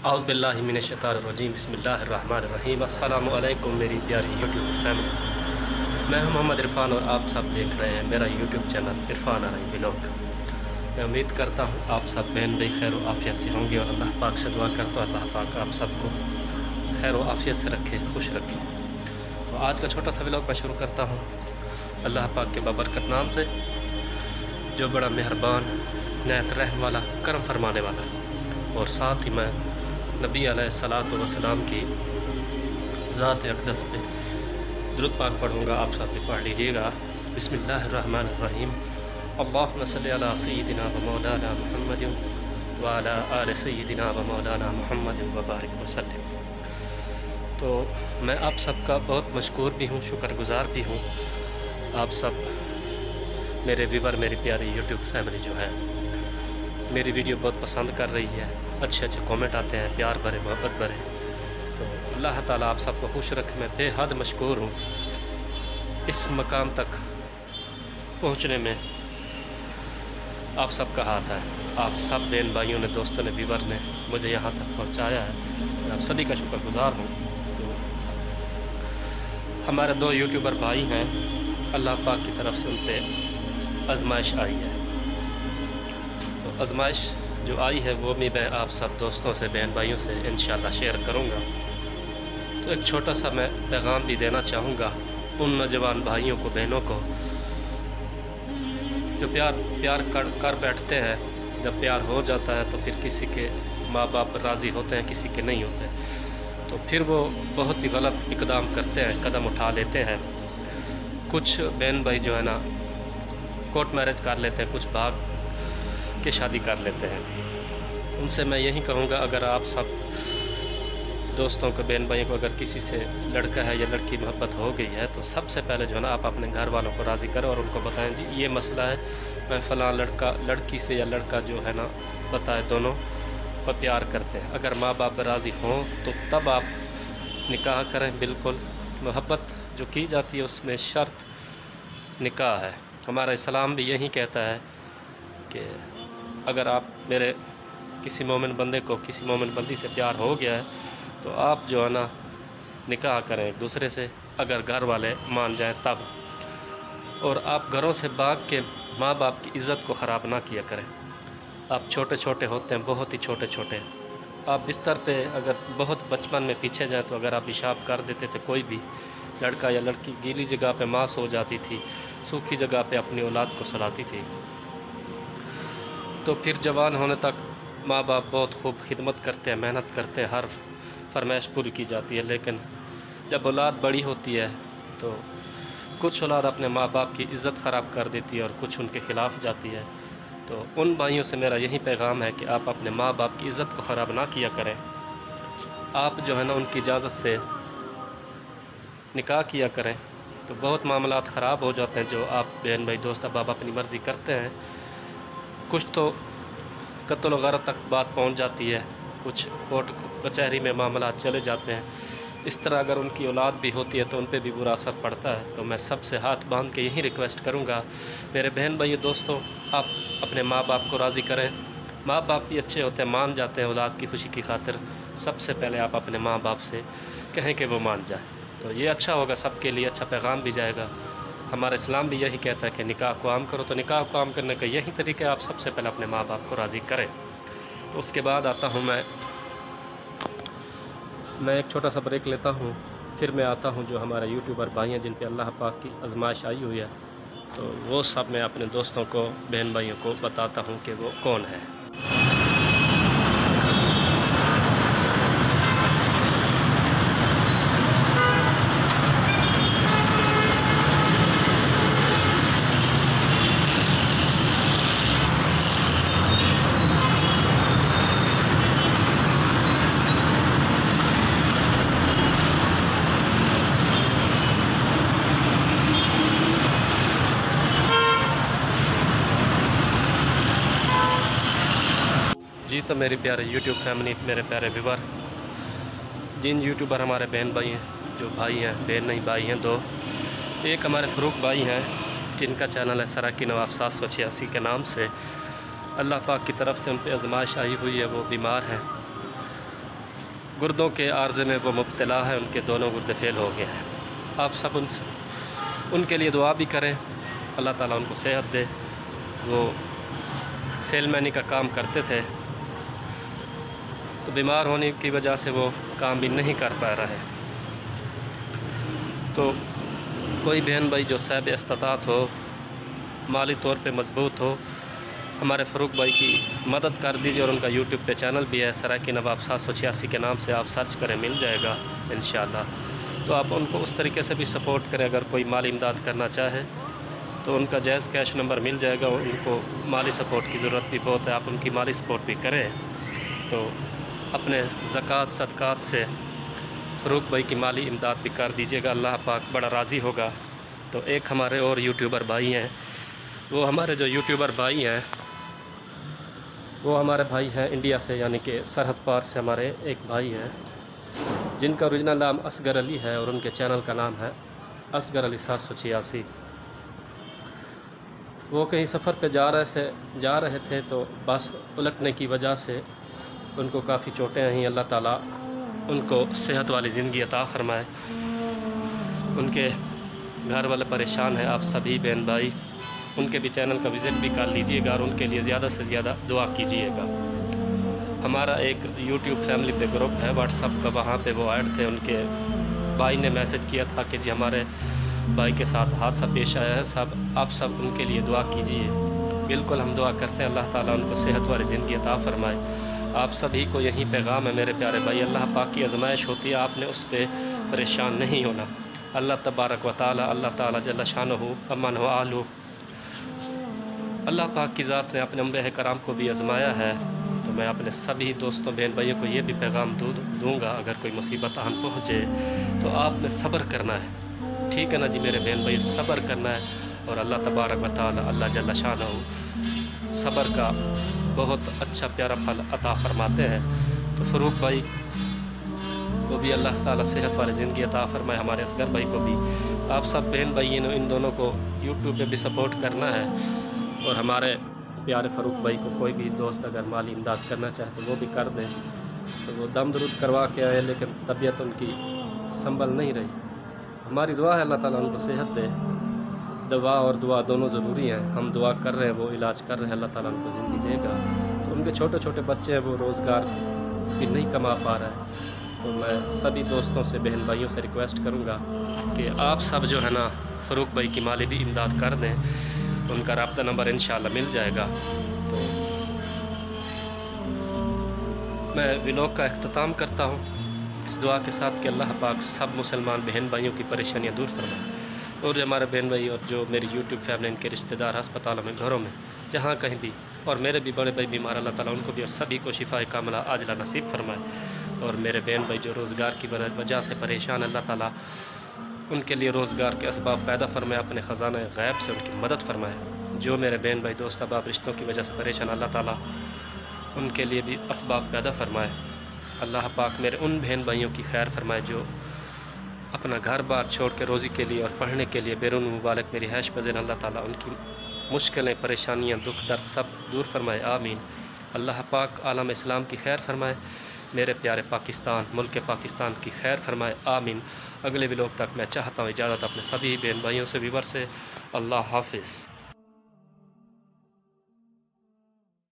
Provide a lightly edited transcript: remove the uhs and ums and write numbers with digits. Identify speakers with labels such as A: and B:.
A: औज़ुबिल्लाहि मिनश्शैतानिर्रजीम बिस्मिल्लाहिर्रहमानिर्रहीम। अस्सलामु अलैकुम मेरी प्यारी यूट्यूब फैमिली। मैं हूं मोहम्मद इरफान और आप सब देख रहे हैं मेरा यूट्यूब चैनल इरफान आरई व्लॉग। मैं उम्मीद करता हूं आप सब बहन भाई खैर व आफियत से होंगे और अल्लाह पाक से दुआ करता हूं अल्लाह पाक आप सबको खैर व आफियत से रखे, खुश रखे। तो आज का छोटा सा व्लॉग मैं शुरू करता हूँ अल्लाह पाक के बाबरकत नाम से, जो बड़ा मेहरबान, नहायत रहम वाला, करम फरमाने वाला। और साथ ही मैं नबी अलैहिस्सलातु वस्सलाम की ज़ात अक़दस पे दुरूद पाक पढ़ूँगा, आप सब भी पढ़ लीजिएगा। बिस्मिल्लाहिर्रहमानिर्रहीम। अल्लाहुम्मा सल्लि अला सय्यिदिना व मौलाना मुहम्मदिन व अला आलि सय्यिदिना व मौलाना मुहम्मदिन व बारिक वसल्लिम। तो मैं आप सबका बहुत मशकूर भी हूँ, शुक्रगुज़ार भी हूँ। आप सब मेरे व्यूवर, मेरी प्यारी यूट्यूब फैमिली जो है मेरी वीडियो बहुत पसंद कर रही है, अच्छे अच्छे कमेंट आते हैं, प्यार भरे, मोहब्बत भरे। तो अल्लाह ताला आप सबको खुश रखे। मैं बेहद मशकूर हूँ। इस मकाम तक पहुँचने में आप सबका हाथ है। आप सब बहन भाइयों ने, दोस्तों ने, व्यूवर ने मुझे यहाँ तक पहुँचाया है। मैं आप सभी का शुक्रगुज़ार हूँ। तो हमारे दो यूट्यूबर भाई हैं, अल्लाह पाक की तरफ से उन पर आजमाइश आई है। तो आजमाइश जो आई है वो भी मैं आप सब दोस्तों से, बहन भाइयों से इंशाल्लाह शेयर करूँगा। तो एक छोटा सा मैं पैगाम भी देना चाहूँगा उन नौजवान भाइयों को, बहनों को जो प्यार कर बैठते हैं। जब प्यार हो जाता है तो फिर किसी के माँ बाप राज़ी होते हैं, किसी के नहीं होते, तो फिर वो बहुत ही गलत इक़दाम करते हैं, कदम उठा लेते हैं। कुछ बहन भाई जो है ना कोर्ट मैरिज कर लेते हैं, कुछ भाग के शादी कर लेते हैं। उनसे मैं यही कहूँगा, अगर आप सब दोस्तों को, बहन भाइयों को, अगर किसी से लड़का है या लड़की मोहब्बत हो गई है तो सबसे पहले जो है ना आप अपने घर वालों को राज़ी करें और उनको बताएं जी ये मसला है, मैं फ़लाँ लड़की से या लड़का जो है ना बताए, दोनों पर प्यार करते हैं। अगर माँ बाप राज़ी हों तो तब आप निकाह करें। बिल्कुल मोहब्बत जो की जाती है उसमें शर्त निकाह है। हमारा इस्लाम भी यही कहता है कि अगर आप मेरे किसी मोमिन बंदे को, किसी मोमिन बंदी से प्यार हो गया है तो आप जो है ना निकाह करें एक दूसरे से, अगर घर वाले मान जाएं तब। और आप घरों से भाग के माँ बाप की इज़्ज़त को ख़राब ना किया करें। आप छोटे छोटे होते हैं, बहुत ही छोटे छोटे, आप बिस्तर पे अगर बहुत बचपन में पीछे जाएँ तो अगर आप पेशाब कर देते थे, कोई भी लड़का या लड़की गीली जगह पे माँ सो जाती थी, सूखी जगह पे अपनी औलाद को सुलाती थी, तो फिर जवान होने तक माँ बाप बहुत खूब खिदमत करते हैं, मेहनत करते हैं, हर फरमाइश पूरी की जाती है। लेकिन जब औलाद बड़ी होती है तो कुछ औलाद अपने माँ बाप की इज़्ज़त ख़राब कर देती है और कुछ उनके ख़िलाफ़ जाती है। तो उन भाइयों से मेरा यही पैगाम है कि आप अपने माँ बाप की इज़्ज़त को ख़राब ना किया करें। आप जो है ना उनकी इजाज़त से निकाह किया करें तो बहुत मामलात ख़राब हो जाते हैं। जो आप बहन भाई दोस्त अब आप अपनी मर्ज़ी करते हैं, कुछ तो कत्ल वगैरह तक बात पहुंच जाती है, कुछ कोर्ट कचहरी में मामला चले जाते हैं। इस तरह अगर उनकी औलाद भी होती है तो उन पर भी बुरा असर पड़ता है। तो मैं सबसे हाथ बांध के यही रिक्वेस्ट करूंगा, मेरे बहन भाई दोस्तों, आप अपने माँ बाप को राज़ी करें। माँ बाप भी अच्छे होते हैं, मान जाते हैं औलाद की खुशी की खातिर। सबसे पहले आप अपने माँ बाप से कहें कि वो मान जाए, तो ये अच्छा होगा, सबके लिए अच्छा पैगाम भी जाएगा। हमारा इस्लाम भी यही कहता है कि निकाह को आम करो। तो निकाह को आम करने का यही तरीका है, आप सबसे पहले अपने माँ बाप को राज़ी करें। तो उसके बाद आता हूँ मैं एक छोटा सा ब्रेक लेता हूँ, फिर मैं आता हूँ जो हमारा यूट्यूबर भाई हैं जिन पे अल्लाह पाक की आजमाइश आई हुई है, तो वो सब मैं अपने दोस्तों को, बहन भाइयों को बताता हूँ कि वो कौन है। जी तो मेरी प्यारे यूट्यूब फैमिली, मेरे प्यारे व्यूवर, जिन यूट्यूबर हमारे बहन भाई हैं, जो भाई हैं, बहन नहीं भाई हैं दो, एक हमारे फ़रूक भाई हैं जिनका चैनल है सराकी नवाब 786 के नाम से। अल्लाह पाक की तरफ से उन पर आजमाइश आई हुई है, वो बीमार हैं। गुर्दों के आर्ज़े में वो मुब्तला है, उनके दोनों गुर्दे फेल हो गए हैं। आप सब उनके लिए दुआ भी करें, अल्लाह ताला उनको सेहत दे। वो सेलमैनी का काम करते थे, तो बीमार होने की वजह से वो काम भी नहीं कर पा रहे। तो कोई बहन भाई जो साहिब इस्तात हो, माली तौर पे मजबूत हो, हमारे फ़रूक भाई की मदद कर दीजिए। और उनका यूट्यूब पे चैनल भी है, सराकी नवाब 786 के नाम से आप सर्च करें, मिल जाएगा इंशाअल्लाह। तो आप उनको उस तरीके से भी सपोर्ट करें। अगर कोई माली इमदाद करना चाहे तो उनका जायज़ कैश नंबर मिल जाएगा। उनको माली सपोर्ट की ज़रूरत भी बहुत है, आप उनकी माली सपोर्ट भी करें। तो अपने ज़कात सदक़ात से फ़रूक भाई की माली इमदाद भी कर दीजिएगा, अल्लाह पाक बड़ा राज़ी होगा। तो एक हमारे और यूट्यूबर भाई हैं, वो हमारे जो यूट्यूबर भाई हैं वो हमारे भाई हैं इंडिया से, यानी कि सरहद पार से हमारे एक भाई हैं जिनका ओरिजिनल नाम असगर अली है और उनके चैनल का नाम है असगर अली 786। वो कहीं सफ़र पे जा रहे थे, तो बस उलटने की वजह से उनको काफ़ी चोटें आई। अल्लाह ताला उनको सेहत वाली ज़िंदगी अता फ़रमाए। उनके घर वाले परेशान हैं, आप सभी बहन भाई उनके भी चैनल का विज़िट भी कर लीजिएगा और उनके लिए ज़्यादा से ज़्यादा दुआ कीजिएगा। हमारा एक यूट्यूब फैमिली पे ग्रुप है व्हाट्सअप का, वहाँ पे वो ऐड थे। उनके भाई ने मैसेज किया था कि जी हमारे भाई के साथ हादसा पेश आया है, आप सब उनके लिए दुआ कीजिए। बिल्कुल हम दुआ करते हैं, अल्लाह ताला उनको सेहत वाली ज़िंदगी अता फ़रमाए। आप सभी को यही पैगाम है मेरे प्यारे भाई, अल्लाह पाक की आजमाइश होती है, आपने उस पर परेशान नहीं होना। अल्लाह तबारक व तआला, अल्लाह ताला जल्ल शानहू अमन व आलू, अल्लाह पाक की ज़ात ने अपने अंबिया कराम को भी आजमाया है। तो मैं अपने सभी दोस्तों बहन भाइयों को ये भी पैगाम दूँगा, अगर कोई मुसीबत आन पहुँचे तो आपने सब्र करना है, ठीक है ना जी मेरे बहन भाई, सब्र करना है। और अल्लाह तबारक व तआला, अल्लाह जल्ल शानहू सब्र का बहुत अच्छा प्यारा फल अता फ़रमाते हैं। तो फ़रूक भाई को भी अल्लाह ताला सेहत वाली ज़िंदगी अता फ़रमाए, हमारे असगर भाई को भी। आप सब बहन भाई इन दोनों को यूट्यूब पे भी सपोर्ट करना है। और हमारे प्यारे फ़रूक भाई को कोई भी दोस्त अगर माली इमदाद करना चाहे तो वो भी कर दें। तो वो दम दरूद करवा के आए, लेकिन तबीयत उनकी संभल नहीं रही। हमारी दुआ है अल्लाह ताला उनको सेहत दे। दवा और दुआ दोनों ज़रूरी हैं। हम दुआ कर रहे हैं, वो इलाज कर रहे हैं, अल्लाह ताला उनको ज़िंदगी देगा। तो उनके छोटे छोटे बच्चे हैं, वो रोज़गार भी नहीं कमा पा रहे हैं। तो मैं सभी दोस्तों से बहन भाइयों से रिक्वेस्ट करूँगा कि आप सब जो है ना फ़रूक भाई की माली भी इमदाद कर दें। उनका राब्ता नंबर इंशाल्लाह मिल जाएगा। तो मैं व्लॉग का अख्ताम करता हूँ इस दुआ के साथ कि अल्लाह पाक सब मुसलमान बहन भाइयों की परेशानियाँ दूर फरमाए। और जो हमारे बहन भाई और जो मेरी यूट्यूब फैमिली, इनके रिश्तेदार अस्पतालों में, घरों में, जहाँ कहीं भी, और मेरे भी बड़े भाई बीमार, अल्लाह ताला उनको भी और सभी को शिफा कामला आजला नसीब फरमाए। और मेरे बहन भाई जो रोज़गार की वजह से परेशान, अल्लाह ताला उनके लिए रोज़गार के असबाब पैदा फरमाए, अपने ख़जाना गैब से उनकी मदद फरमाए। जो मेरे बहन भाई दोस्त अहबाब रिश्तों की वजह से परेशान, अल्लाह ताला उनके लिए भी असबाब पैदा फरमाए। अल्लाह पाक मेरे उन बहन भाइयों की खैर फरमाए जो अपना घर बार छोड़ के रोज़ी के लिए और पढ़ने के लिए बैरून मुबारक मेरी हैश पज़ीर, अल्लाह ताला उनकी मुश्किलें, परेशानियाँ, दुख दर्द सब दूर फरमाए, आमीन। अल्लाह पाक आलम इस्लाम की खैर फरमाए, मेरे प्यारे पाकिस्तान, मुल्क पाकिस्तान की खैर फरमाए, आमीन। अगले व्लॉग तक मैं चाहता हूँ इजाज़त अपने सभी बहन भाइयों से, व्यूअर से। अल्लाह हाफिज़।